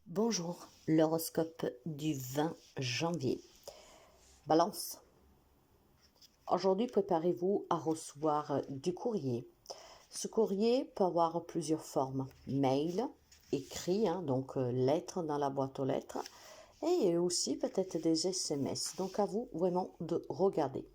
Bonjour, l'horoscope du 20 janvier. Balance. Aujourd'hui, préparez-vous à recevoir du courrier. Ce courrier peut avoir plusieurs formes. Mail, écrit, donc lettres dans la boîte aux lettres, et aussi peut-être des SMS. Donc à vous vraiment de regarder.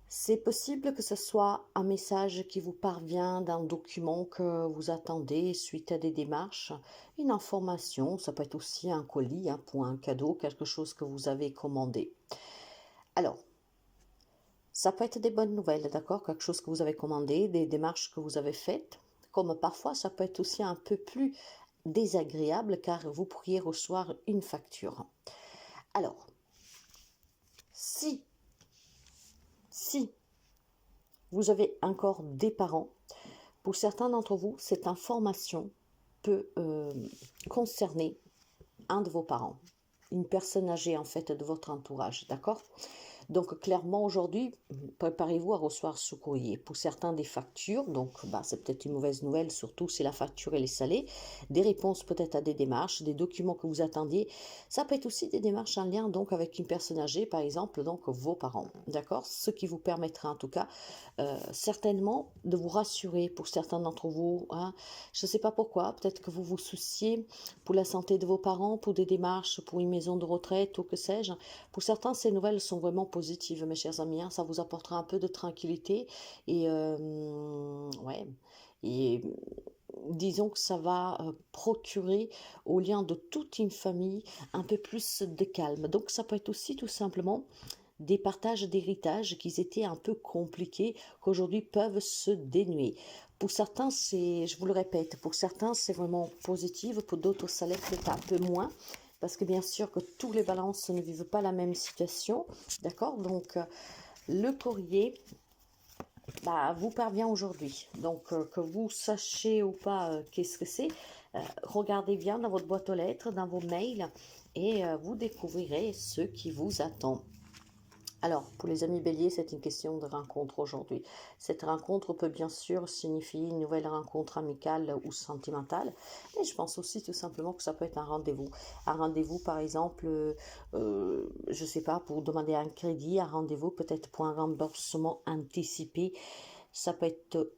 C'est possible que ce soit un message qui vous parvient d'un document que vous attendez suite à des démarches, une information, ça peut être aussi un colis pour un cadeau, quelque chose que vous avez commandé. Alors, ça peut être des bonnes nouvelles, d'accord? Quelque chose que vous avez commandé, des démarches que vous avez faites, comme parfois ça peut être aussi un peu plus désagréable car vous pourriez recevoir une facture. Alors, si vous avez encore des parents, pour certains d'entre vous, cette information peut concerner un de vos parents, une personne âgée en fait de votre entourage, d'accord? Donc clairement aujourd'hui, préparez-vous à recevoir ce courrier. Pour certains des factures, donc c'est peut-être une mauvaise nouvelle, surtout si la facture elle est salée, des réponses peut-être à des démarches, des documents que vous attendiez. Ça peut être aussi des démarches en lien donc avec une personne âgée, par exemple donc vos parents, d'accord? Ce qui vous permettra en tout cas certainement de vous rassurer pour certains d'entre vous. Je ne sais pas pourquoi, peut-être que vous vous souciez pour la santé de vos parents, pour des démarches, pour une maison de retraite ou que sais-je. Pour certains, ces nouvelles sont vraiment positives, mes chers amis. Ça vous apportera un peu de tranquillité et ouais. Et disons que ça va procurer au lien de toute une famille un peu plus de calme. Donc ça peut être aussi tout simplement des partages d'héritage qui étaient un peu compliqués, qu'aujourd'hui peuvent se dénuer. Pour certains, c'est, je vous le répète, pour certains, c'est vraiment positif, pour d'autres, ça l'est peut-être un peu moins, parce que bien sûr que tous les balances ne vivent pas la même situation, d'accord? Donc, le courrier, vous parvient aujourd'hui. Donc, que vous sachiez ou pas qu'est-ce que c'est, regardez bien dans votre boîte aux lettres, dans vos mails, et vous découvrirez ce qui vous attend. Alors, pour les amis béliers, c'est une question de rencontre aujourd'hui. Cette rencontre peut bien sûr signifier une nouvelle rencontre amicale ou sentimentale, mais je pense aussi tout simplement que ça peut être un rendez-vous. Un rendez-vous, par exemple, je ne sais pas, pour demander un crédit, un rendez-vous peut-être pour un remboursement anticipé. Ça peut être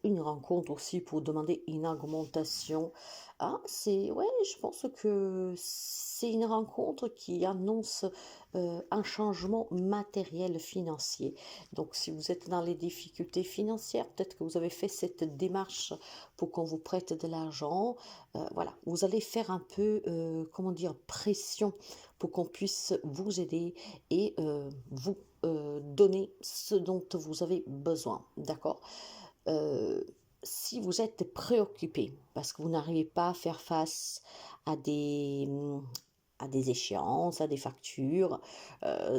une rencontre aussi pour demander une augmentation. Ouais, je pense que c'est une rencontre qui annonce un changement matériel financier. Donc, si vous êtes dans les difficultés financières, peut-être que vous avez fait cette démarche pour qu'on vous prête de l'argent. Voilà, vous allez faire un peu, comment dire, pression pour qu'on puisse vous aider et vous donner ce dont vous avez besoin. D'accord? Euh, Si vous êtes préoccupé parce que vous n'arrivez pas à faire face à des échéances, à des factures,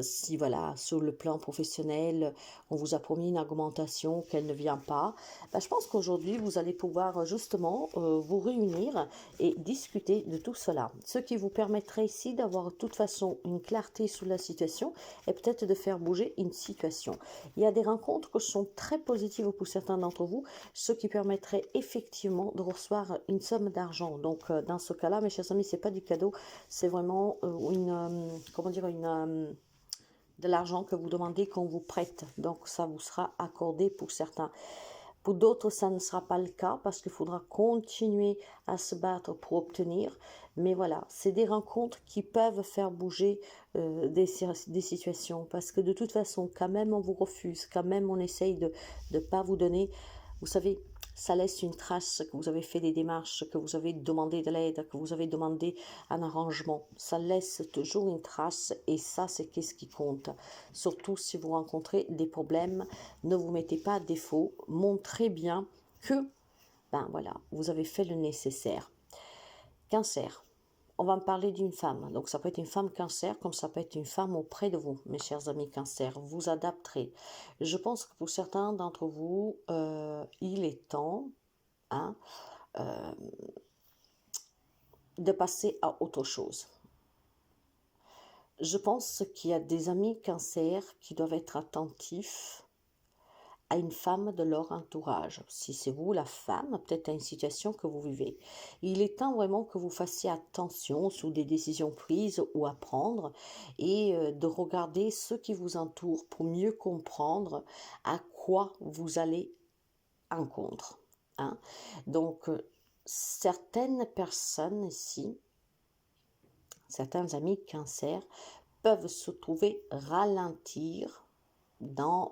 si voilà, sur le plan professionnel, on vous a promis une augmentation qu'elle ne vient pas, je pense qu'aujourd'hui, vous allez pouvoir justement vous réunir et discuter de tout cela. Ce qui vous permettrait ici d'avoir de toute façon une clarté sur la situation et peut-être de faire bouger une situation. Il y a des rencontres qui sont très positives pour certains d'entre vous, ce qui permettrait effectivement de recevoir une somme d'argent. Donc dans ce cas-là, mes chers amis, c'est pas du cadeau, c'est vraiment comment dire, de l'argent que vous demandez qu'on vous prête. Donc ça vous sera accordé pour certains. Pour d'autres, ça ne sera pas le cas parce qu'il faudra continuer à se battre pour obtenir. Mais voilà, c'est des rencontres qui peuvent faire bouger des situations. Parce que de toute façon, quand même on vous refuse, quand même on essaye de ne pas vous donner, vous savez, ça laisse une trace que vous avez fait des démarches, que vous avez demandé de l'aide, que vous avez demandé un arrangement. Ça laisse toujours une trace et ça, c'est qu'est-ce qui compte. Surtout si vous rencontrez des problèmes, ne vous mettez pas à défaut. Montrez bien que, voilà, vous avez fait le nécessaire. Cancer. On va me parler d'une femme. Donc ça peut être une femme cancer comme ça peut être une femme auprès de vous, mes chers amis cancer. Vous adapterez. Je pense que pour certains d'entre vous, il est temps de passer à autre chose. Je pense qu'il y a des amis cancer qui doivent être attentifs à une femme de leur entourage. Si c'est vous, la femme, peut-être à une situation que vous vivez. Il est temps vraiment que vous fassiez attention sous des décisions prises ou à prendre et de regarder ce qui vous entoure pour mieux comprendre à quoi vous allez en contre. Hein. Donc, certaines personnes ici, certains amis cancer, peuvent se trouver ralentir dans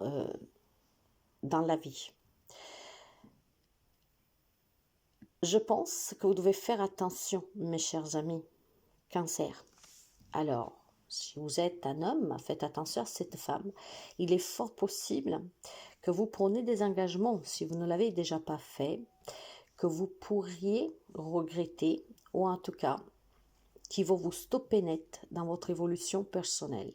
la vie. Je pense que vous devez faire attention, mes chers amis, cancer. Alors, si vous êtes un homme, faites attention à cette femme. Il est fort possible que vous preniez des engagements, si vous ne l'avez déjà pas fait, que vous pourriez regretter, ou en tout cas, qui vont vous stopper net dans votre évolution personnelle.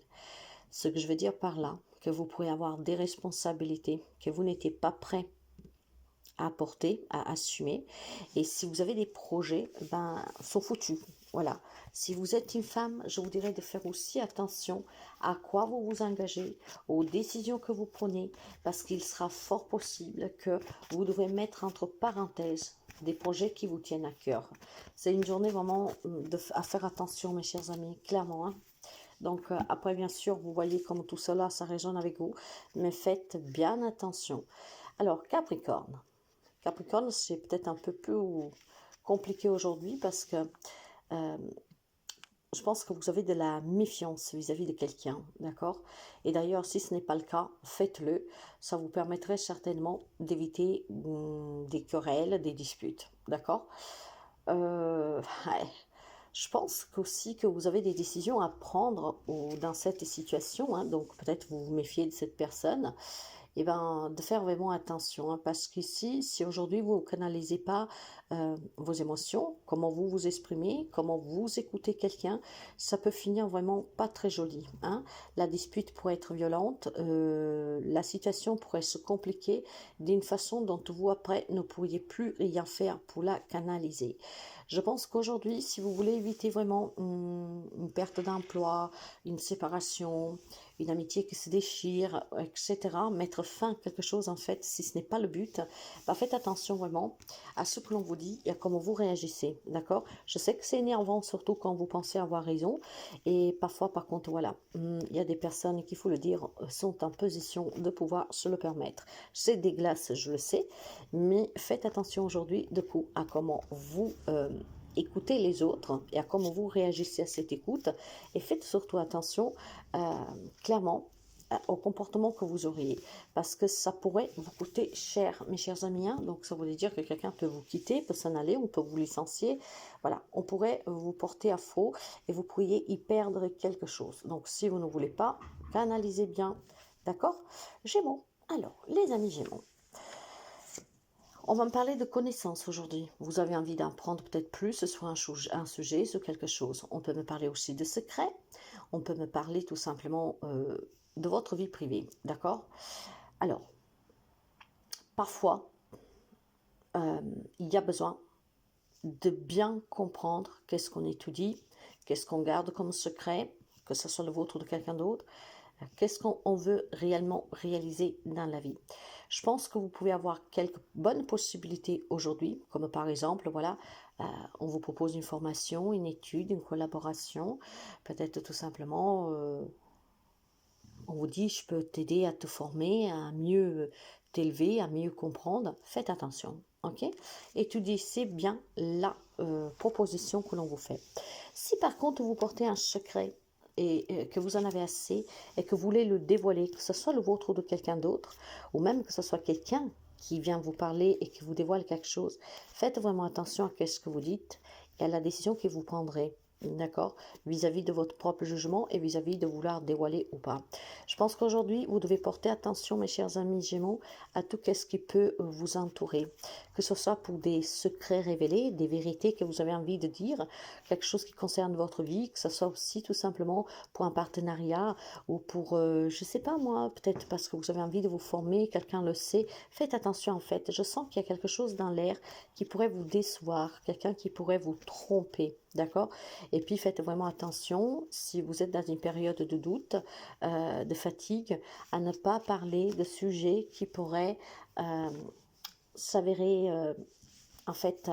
Ce que je veux dire par là, que vous pourrez avoir des responsabilités que vous n'étiez pas prêt à apporter, à assumer. Et si vous avez des projets, sont foutus. Voilà. Si vous êtes une femme, je vous dirais de faire aussi attention à quoi vous vous engagez, aux décisions que vous prenez, parce qu'il sera fort possible que vous devrez mettre entre parenthèses des projets qui vous tiennent à cœur. C'est une journée vraiment à faire attention, mes chers amis, clairement. Hein. Donc après, bien sûr, vous voyez comme tout cela, ça résonne avec vous, mais faites bien attention. Alors, Capricorne. Capricorne, c'est peut-être un peu plus compliqué aujourd'hui parce que je pense que vous avez de la méfiance vis-à-vis de quelqu'un, d'accord? Et d'ailleurs, si ce n'est pas le cas, faites-le. Ça vous permettrait certainement d'éviter des querelles, des disputes, d'accord? Ouais. Je pense aussi que vous avez des décisions à prendre dans cette situation, hein, donc peut-être vous vous méfiez de cette personne. Et de faire vraiment attention, hein, parce qu'ici, si aujourd'hui vous ne canalisez pas vos émotions, comment vous vous exprimez, comment vous écoutez quelqu'un, ça peut finir vraiment pas très joli. Hein. La dispute pourrait être violente, la situation pourrait se compliquer d'une façon dont vous après ne pourriez plus rien faire pour la canaliser. Je pense qu'aujourd'hui, si vous voulez éviter vraiment une perte d'emploi, une séparation, une amitié qui se déchire, etc., mettre fin à quelque chose, en fait, si ce n'est pas le but, faites attention vraiment à ce que l'on vous dit et à comment vous réagissez, d'accord? Je sais que c'est énervant, surtout quand vous pensez avoir raison, et parfois, par contre, voilà, il y a des personnes, qu'il faut le dire, sont en position de pouvoir se le permettre. C'est des glaces, je le sais, mais faites attention aujourd'hui, de coup, à comment vous écoutez les autres et à comment vous réagissez à cette écoute, et faites surtout attention clairement au comportement que vous auriez, parce que ça pourrait vous coûter cher, mes chers amis. Hein. Donc ça voulait dire que quelqu'un peut vous quitter, peut s'en aller, on peut vous licencier, voilà, on pourrait vous porter à faux et vous pourriez y perdre quelque chose. Donc si vous ne voulez pas, canalisez bien, d'accord? Gémeaux. Alors, les amis Gémeaux, on va me parler de connaissances aujourd'hui. Vous avez envie d'en prendre peut-être plus sur un sujet, sur quelque chose. On peut me parler aussi de secrets. On peut me parler tout simplement de votre vie privée. D'accord? Alors, parfois, il y a besoin de bien comprendre qu'est-ce qu'on étudie, qu'est-ce qu'on garde comme secret, que ce soit le vôtre ou de quelqu'un d'autre. Qu'est-ce qu'on veut réellement réaliser dans la vie? Je pense que vous pouvez avoir quelques bonnes possibilités aujourd'hui, comme par exemple, voilà, on vous propose une formation, une étude, une collaboration, peut-être tout simplement, on vous dit, je peux t'aider à te former, à mieux t'élever, à mieux comprendre. Faites attention, ok? Étudiez bien la proposition que l'on vous fait. Si par contre vous portez un secret, et que vous en avez assez et que vous voulez le dévoiler, que ce soit le vôtre ou de quelqu'un d'autre, ou même que ce soit quelqu'un qui vient vous parler et qui vous dévoile quelque chose, faites vraiment attention à ce que vous dites et à la décision que vous prendrez. D'accord? Vis-à-vis de votre propre jugement et vis-à-vis de vouloir dévoiler ou pas. Je pense qu'aujourd'hui, vous devez porter attention, mes chers amis Gémeaux, à tout ce qui peut vous entourer. Que ce soit pour des secrets révélés, des vérités que vous avez envie de dire, quelque chose qui concerne votre vie, que ce soit aussi tout simplement pour un partenariat ou pour, je sais pas moi, peut-être parce que vous avez envie de vous former, quelqu'un le sait. Faites attention en fait. Je sens qu'il y a quelque chose dans l'air qui pourrait vous décevoir, quelqu'un qui pourrait vous tromper. D'accord? Et puis, faites vraiment attention, si vous êtes dans une période de doute, de fatigue, à ne pas parler de sujets qui pourraient s'avérer, en fait,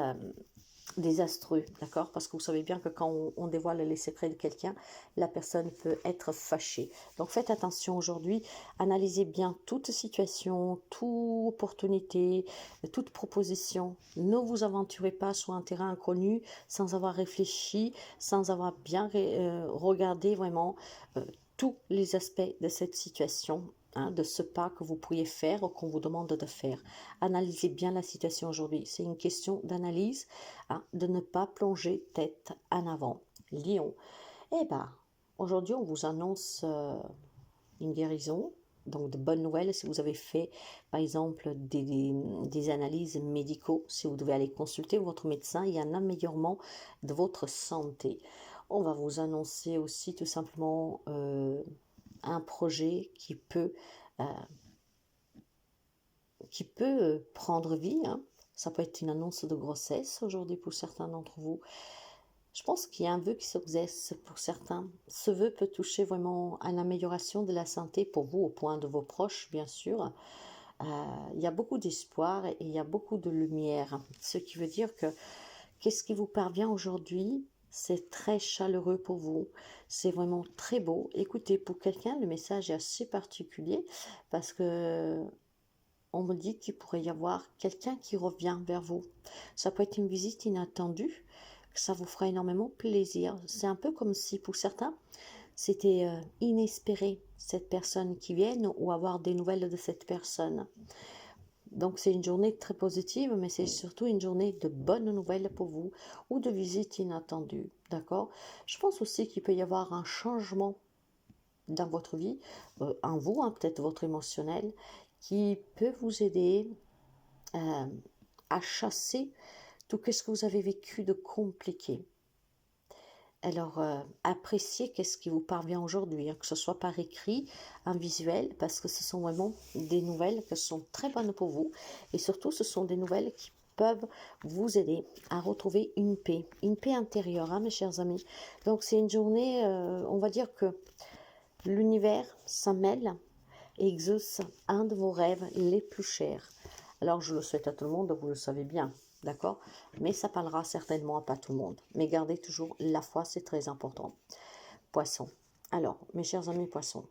désastreux, d'accord? Parce que vous savez bien que quand on dévoile les secrets de quelqu'un, la personne peut être fâchée. Donc faites attention aujourd'hui, analysez bien toute situation, toute opportunité, toute proposition. Ne vous aventurez pas sur un terrain inconnu sans avoir réfléchi, sans avoir bien regardé vraiment tous les aspects de cette situation, hein, de ce pas que vous pourriez faire ou qu'on vous demande de faire. Analysez bien la situation aujourd'hui. C'est une question d'analyse, hein, de ne pas plonger tête en avant. Lion. Eh bien, aujourd'hui, on vous annonce une guérison. Donc, de bonnes nouvelles si vous avez fait, par exemple, des analyses médicaux, si vous devez aller consulter votre médecin, il y a un améliorement de votre santé. On va vous annoncer aussi tout simplement un projet euh, qui peut prendre vie, hein. Ça peut être une annonce de grossesse aujourd'hui pour certains d'entre vous. Je pense qu'il y a un vœu qui s'exerce pour certains. Ce vœu peut toucher vraiment à l'amélioration de la santé pour vous, au point de vos proches, bien sûr. Il y a beaucoup d'espoir et il y a beaucoup de lumière. Ce qui veut dire que qu'est-ce qui vous parvient aujourd'hui, c'est très chaleureux pour vous. C'est vraiment très beau. Écoutez, pour quelqu'un, le message est assez particulier parce que on me dit qu'il pourrait y avoir quelqu'un qui revient vers vous. Ça peut être une visite inattendue, ça vous fera énormément plaisir. C'est un peu comme si pour certains, c'était inespéré, cette personne qui vienne ou avoir des nouvelles de cette personne. Donc c'est une journée très positive, mais c'est surtout une journée de bonnes nouvelles pour vous ou de visite inattendue, d'accord? Je pense aussi qu'il peut y avoir un changement dans votre vie, en vous, hein, peut-être votre émotionnel, qui peut vous aider à chasser tout ce que vous avez vécu de compliqué. Alors, appréciez qu'est-ce qui vous parvient aujourd'hui, hein, que ce soit par écrit, en visuel, parce que ce sont vraiment des nouvelles qui sont très bonnes pour vous. Et surtout, ce sont des nouvelles qui peuvent vous aider à retrouver une paix intérieure, hein, mes chers amis. Donc, c'est une journée, on va dire que l'univers s'en mêle et exauce un de vos rêves les plus chers. Alors, je le souhaite à tout le monde, vous le savez bien, d'accord? Mais ça parlera certainement à pas tout le monde. Mais gardez toujours la foi, c'est très important. Poisson. Alors, mes chers amis poissons,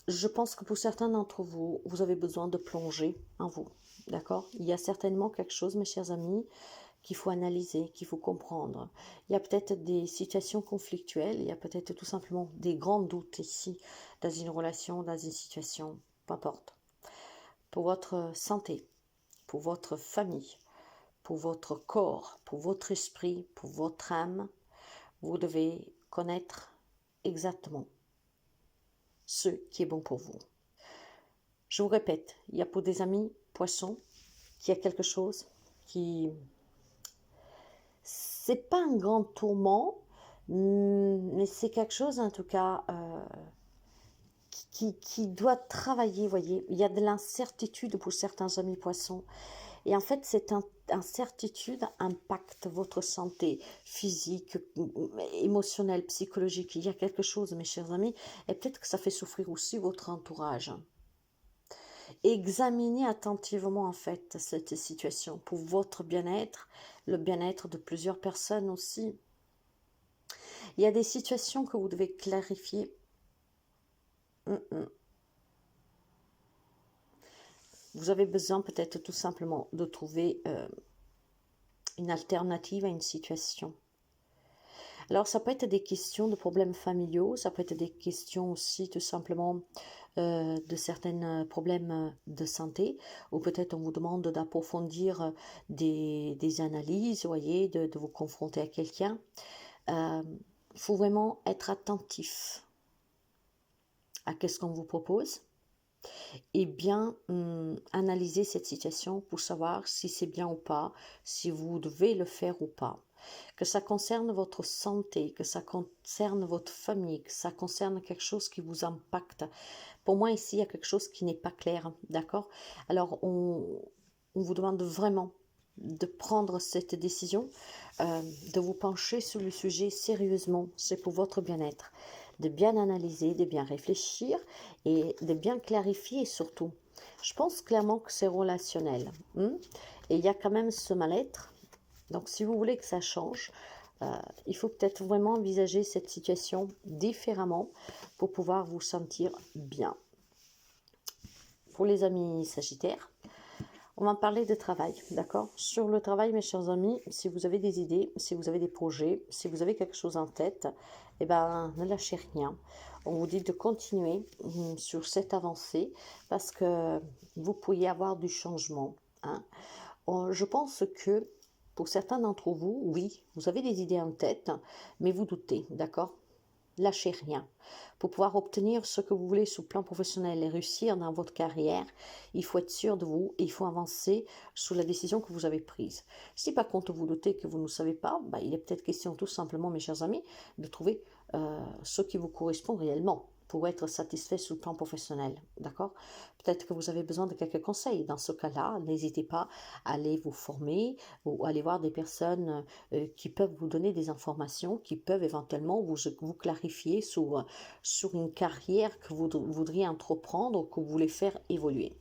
je pense que pour certains d'entre vous, vous avez besoin de plonger en vous, d'accord? Il y a certainement quelque chose, mes chers amis, qu'il faut analyser, qu'il faut comprendre. Il y a peut-être des situations conflictuelles, il y a peut-être tout simplement des grands doutes ici, dans une relation, dans une situation, peu importe. Pour votre santé, pour votre famille, pour votre corps, pour votre esprit, pour votre âme, vous devez connaître exactement ce qui est bon pour vous. Je vous répète, il y a pour des amis poissons qu'il y a quelque chose qui... C'est pas un grand tourment, mais c'est quelque chose en tout cas qui doit travailler, voyez. Il y a de l'incertitude pour certains amis poissons. Et en fait, cette incertitude impacte votre santé physique, émotionnelle, psychologique. Il y a quelque chose, mes chers amis, et peut-être que ça fait souffrir aussi votre entourage. Examinez attentivement en fait cette situation pour votre bien-être, le bien-être de plusieurs personnes aussi. Il y a des situations que vous devez clarifier. Vous avez besoin peut-être tout simplement de trouver une alternative à une situation. Alors, ça peut être des questions de problèmes familiaux, ça peut être des questions aussi tout simplement de certains problèmes de santé, ou peut-être on vous demande d'approfondir des analyses, vous voyez, de vous confronter à quelqu'un. Il faut vraiment être attentif à ce qu'on vous propose et bien analyser cette situation pour savoir si c'est bien ou pas, si vous devez le faire ou pas. Que ça concerne votre santé, que ça concerne votre famille, que ça concerne quelque chose qui vous impacte. Pour moi, ici, il y a quelque chose qui n'est pas clair, d'accord? Alors, on vous demande vraiment de prendre cette décision, de vous pencher sur le sujet sérieusement. C'est pour votre bien-être, de bien analyser, de bien réfléchir et de bien clarifier surtout. Je pense clairement que c'est relationnel. Et il y a quand même ce mal-être. Donc, si vous voulez que ça change, il faut peut-être vraiment envisager cette situation différemment pour pouvoir vous sentir bien. Pour les amis Sagittaires, on va parler de travail, d'accord? Sur le travail, mes chers amis, si vous avez des idées, si vous avez des projets, si vous avez quelque chose en tête, eh ben, ne lâchez rien. On vous dit de continuer sur cette avancée parce que vous pourriez avoir du changement. Je pense que pour certains d'entre vous, oui, vous avez des idées en tête, mais vous doutez, d'accord? Lâchez rien. Pour pouvoir obtenir ce que vous voulez sur le plan professionnel et réussir dans votre carrière, il faut être sûr de vous et il faut avancer sur la décision que vous avez prise. Si par contre vous doutez que vous ne savez pas, il est peut-être question tout simplement, mes chers amis, de trouver ce qui vous correspond réellement pour être satisfait sur le plan professionnel, d'accord? Peut-être que vous avez besoin de quelques conseils. Dans ce cas-là, n'hésitez pas à aller vous former ou aller voir des personnes qui peuvent vous donner des informations, qui peuvent éventuellement vous clarifier sur une carrière que vous voudriez entreprendre ou que vous voulez faire évoluer.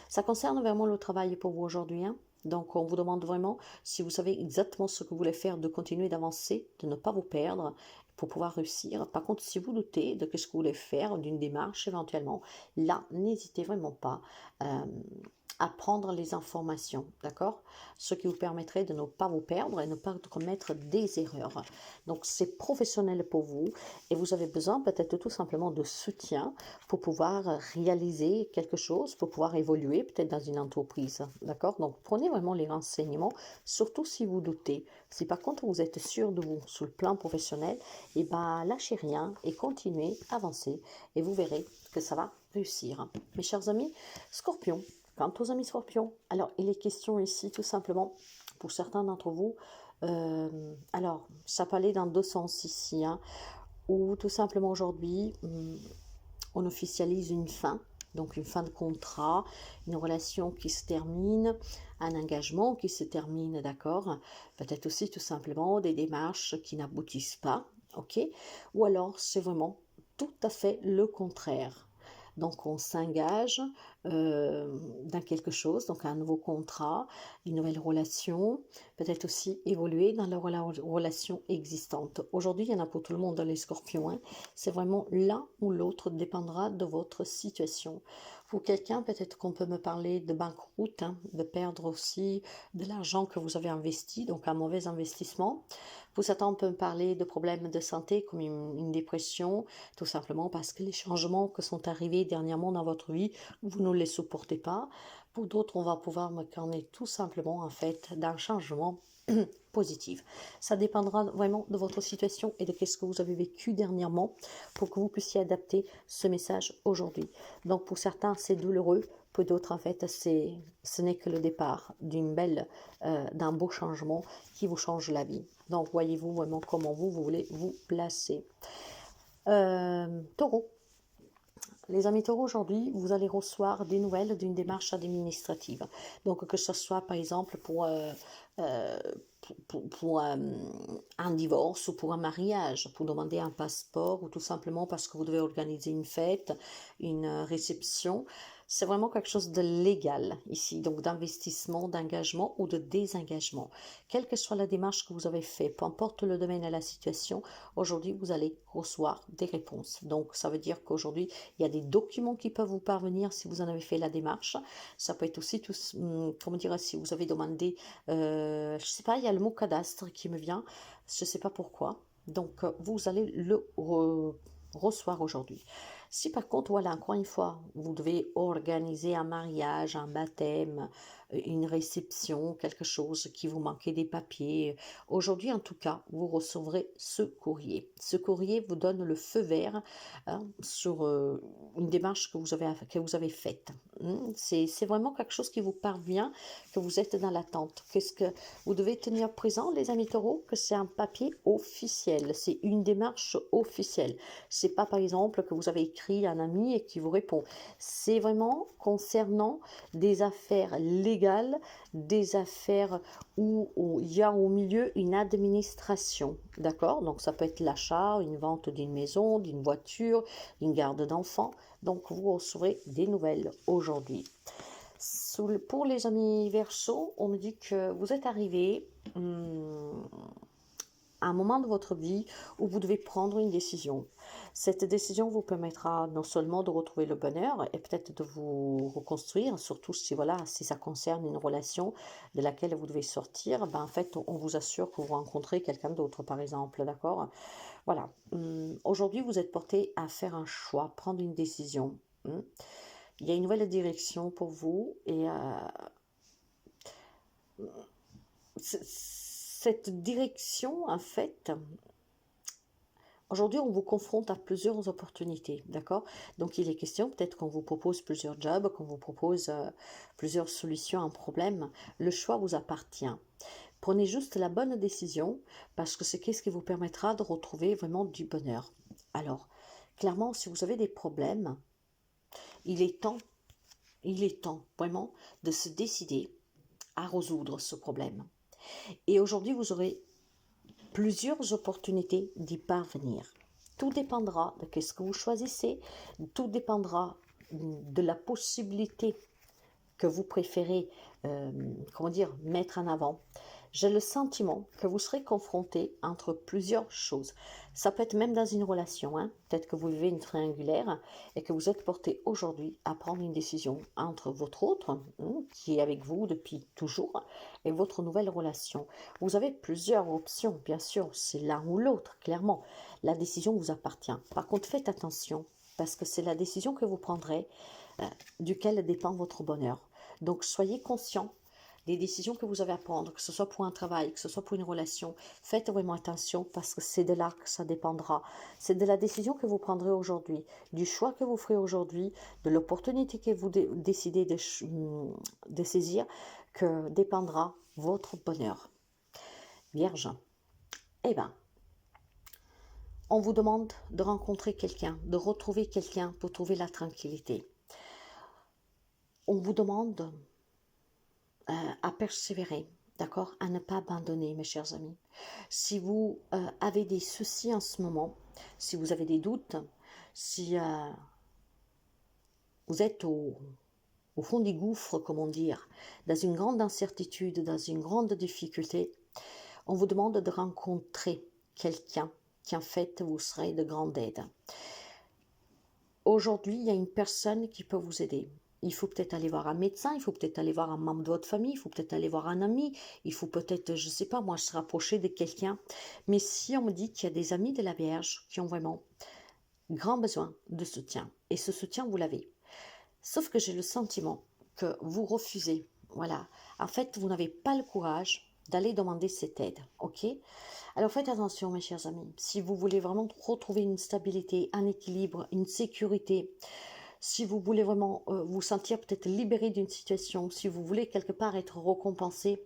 Ça concerne vraiment le travail pour vous aujourd'hui, Donc, on vous demande vraiment, si vous savez exactement ce que vous voulez faire, de continuer d'avancer, de ne pas vous perdre pour pouvoir réussir. Par contre, si vous doutez de ce que vous voulez faire, d'une démarche éventuellement, là, n'hésitez vraiment pas à prendre les informations, d'accord? Ce qui vous permettrait de ne pas vous perdre et ne pas commettre des erreurs. Donc, c'est professionnel pour vous et vous avez besoin peut-être tout simplement de soutien pour pouvoir réaliser quelque chose, pour pouvoir évoluer peut-être dans une entreprise, d'accord? Donc, prenez vraiment les renseignements, surtout si vous doutez. Si par contre vous êtes sûr de vous sur le plan professionnel, lâchez rien et continuez, avancez et vous verrez que ça va réussir. Mes chers amis, Scorpion, quant aux amis Scorpions, alors il est question ici tout simplement, pour certains d'entre vous, alors ça peut aller dans deux sens ici, ou tout simplement aujourd'hui, on officialise une fin, donc une fin de contrat, une relation qui se termine, un engagement qui se termine, d'accord? Peut-être aussi tout simplement des démarches qui n'aboutissent pas, ok? Ou alors c'est vraiment tout à fait le contraire. Donc, on s'engage dans quelque chose, donc un nouveau contrat, une nouvelle relation, peut-être aussi évoluer dans la relation existante. Aujourd'hui, il y en a pour tout le monde dans les scorpions. C'est vraiment l'un ou l'autre dépendra de votre situation. Pour quelqu'un, peut-être qu'on peut me parler de banqueroute, de perdre aussi de l'argent que vous avez investi, donc un mauvais investissement. Pour certains, on peut me parler de problèmes de santé comme une dépression, tout simplement parce que les changements qui sont arrivés dernièrement dans votre vie, vous ne les supportez pas. Pour d'autres, on va pouvoir me parler tout simplement en fait d'un changement positif. Ça dépendra vraiment de votre situation et de ce que vous avez vécu dernièrement pour que vous puissiez adapter ce message aujourd'hui. Donc pour certains, c'est douloureux. Pour d'autres, en fait, ce n'est que le départ d'un beau changement qui vous change la vie. Donc, voyez-vous vraiment comment vous voulez vous placer. Taureau. Les amis taureaux, aujourd'hui, vous allez recevoir des nouvelles d'une démarche administrative. Donc, que ce soit, par exemple, pour un divorce ou pour un mariage, pour demander un passeport ou tout simplement parce que vous devez organiser une fête, une réception. C'est vraiment quelque chose de légal ici, donc d'investissement, d'engagement ou de désengagement. Quelle que soit la démarche que vous avez faite, peu importe le domaine et la situation, aujourd'hui vous allez recevoir des réponses. Donc ça veut dire qu'aujourd'hui il y a des documents qui peuvent vous parvenir si vous en avez fait la démarche. Ça peut être aussi, comment dire, si vous avez demandé, je ne sais pas, il y a le mot cadastre qui me vient, je ne sais pas pourquoi. Donc vous allez le recevoir aujourd'hui. Si par contre, voilà, encore une fois, vous devez organiser un mariage, un baptême, une réception, quelque chose qui vous manquait des papiers, aujourd'hui en tout cas, vous recevrez ce courrier. Ce courrier vous donne le feu vert sur une démarche que vous avez faite. C'est vraiment quelque chose qui vous parvient, que vous êtes dans l'attente. Qu'est-ce que vous devez tenir présent, les amis taureaux, que c'est un papier officiel, c'est une démarche officielle. C'est pas par exemple que vous avez écrit à un ami et qui vous répond. C'est vraiment concernant des affaires légales légales, des affaires où il y a au milieu une administration, d'accord? Donc ça peut être l'achat, une vente d'une maison, d'une voiture, d'une garde d'enfants. Donc vous recevrez des nouvelles aujourd'hui. Pour les amis Verseau, on me dit que vous êtes arrivé à un moment de votre vie où vous devez prendre une décision. Cette décision vous permettra non seulement de retrouver le bonheur et peut-être de vous reconstruire, surtout si, voilà, si ça concerne une relation de laquelle vous devez sortir, ben en fait, on vous assure que vous rencontrez quelqu'un d'autre, par exemple, d'accord? Voilà. Aujourd'hui, vous êtes porté à faire un choix, prendre une décision. Il y a une nouvelle direction pour vous et cette direction, en fait, aujourd'hui, on vous confronte à plusieurs opportunités, d'accord? Donc, il est question, peut-être qu'on vous propose plusieurs jobs, qu'on vous propose plusieurs solutions à un problème. Le choix vous appartient. Prenez juste la bonne décision, parce que c'est ce qui vous permettra de retrouver vraiment du bonheur. Alors, clairement, si vous avez des problèmes, il est temps vraiment de se décider à résoudre ce problème. Et aujourd'hui, vous aurez plusieurs opportunités d'y parvenir. Tout dépendra de ce que vous choisissez, tout dépendra de la possibilité que vous préférez mettre en avant. J'ai le sentiment que vous serez confronté entre plusieurs choses. Ça peut être même dans une relation. Peut-être que vous vivez une triangulaire et que vous êtes porté aujourd'hui à prendre une décision entre votre autre, qui est avec vous depuis toujours, et votre nouvelle relation. Vous avez plusieurs options, bien sûr. C'est l'un ou l'autre, clairement. La décision vous appartient. Par contre, faites attention, parce que c'est la décision que vous prendrez duquel dépend votre bonheur. Donc, soyez conscient des décisions que vous avez à prendre, que ce soit pour un travail, que ce soit pour une relation. Faites vraiment attention parce que c'est de là que ça dépendra. C'est de la décision que vous prendrez aujourd'hui, du choix que vous ferez aujourd'hui, de l'opportunité que vous décidez de saisir, que dépendra votre bonheur. Vierge, eh bien, on vous demande de rencontrer quelqu'un, de retrouver quelqu'un pour trouver la tranquillité. On vous demande à persévérer, d'accord, à ne pas abandonner, mes chers amis. Si vous avez des soucis en ce moment, si vous avez des doutes, si vous êtes au fond des gouffres, comment dire, dans une grande incertitude, dans une grande difficulté, on vous demande de rencontrer quelqu'un qui en fait vous serait de grande aide. Aujourd'hui, il y a une personne qui peut vous aider. Il faut peut-être aller voir un médecin, il faut peut-être aller voir un membre de votre famille, il faut peut-être aller voir un ami, il faut peut-être, je ne sais pas, moi, se rapprocher de quelqu'un. Mais si on me dit qu'il y a des amis de la Vierge qui ont vraiment grand besoin de soutien, et ce soutien, vous l'avez. Sauf que j'ai le sentiment que vous refusez. Voilà. En fait, vous n'avez pas le courage d'aller demander cette aide, ok? Alors faites attention, mes chers amis. Si vous voulez vraiment retrouver une stabilité, un équilibre, une sécurité, si vous voulez vraiment vous sentir peut-être libéré d'une situation, si vous voulez quelque part être récompensé,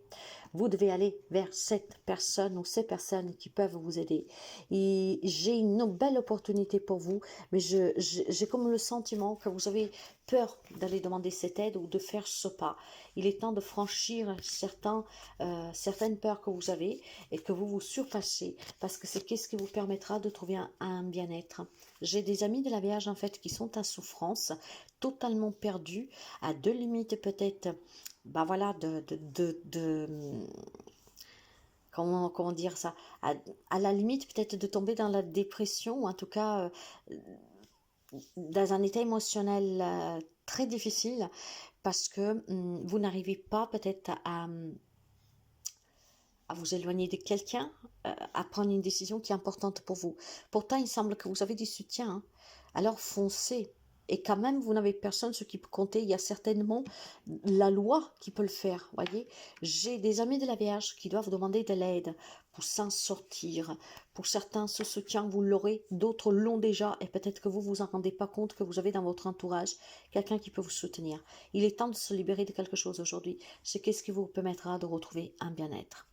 vous devez aller vers cette personne ou ces personnes qui peuvent vous aider. Et j'ai une belle opportunité pour vous, mais j'ai comme le sentiment que vous avez peur d'aller demander cette aide ou de faire ce pas. Il est temps de franchir certaines peurs que vous avez et que vous vous surpassez, parce que c'est ce qui vous permettra de trouver un bien-être. J'ai des amis de la Vierge en fait qui sont en souffrance, totalement perdus, à deux limites peut-être, ben voilà, comment dire ça, à la limite peut-être de tomber dans la dépression, ou en tout cas dans un état émotionnel très difficile, parce que vous n'arrivez pas peut-être à vous éloigner de quelqu'un, à prendre une décision qui est importante pour vous. Pourtant, il semble que vous avez du soutien, alors foncez. Et quand même, vous n'avez personne sur qui peut compter. Il y a certainement la loi qui peut le faire, voyez. J'ai des amis de la Vierge qui doivent demander de l'aide pour s'en sortir. Pour certains, ce soutien, vous l'aurez. D'autres l'ont déjà. Et peut-être que vous vous en rendez pas compte que vous avez dans votre entourage quelqu'un qui peut vous soutenir. Il est temps de se libérer de quelque chose aujourd'hui. C'est ce qui vous permettra de retrouver un bien-être.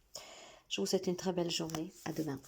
Je vous souhaite une très belle journée. À demain.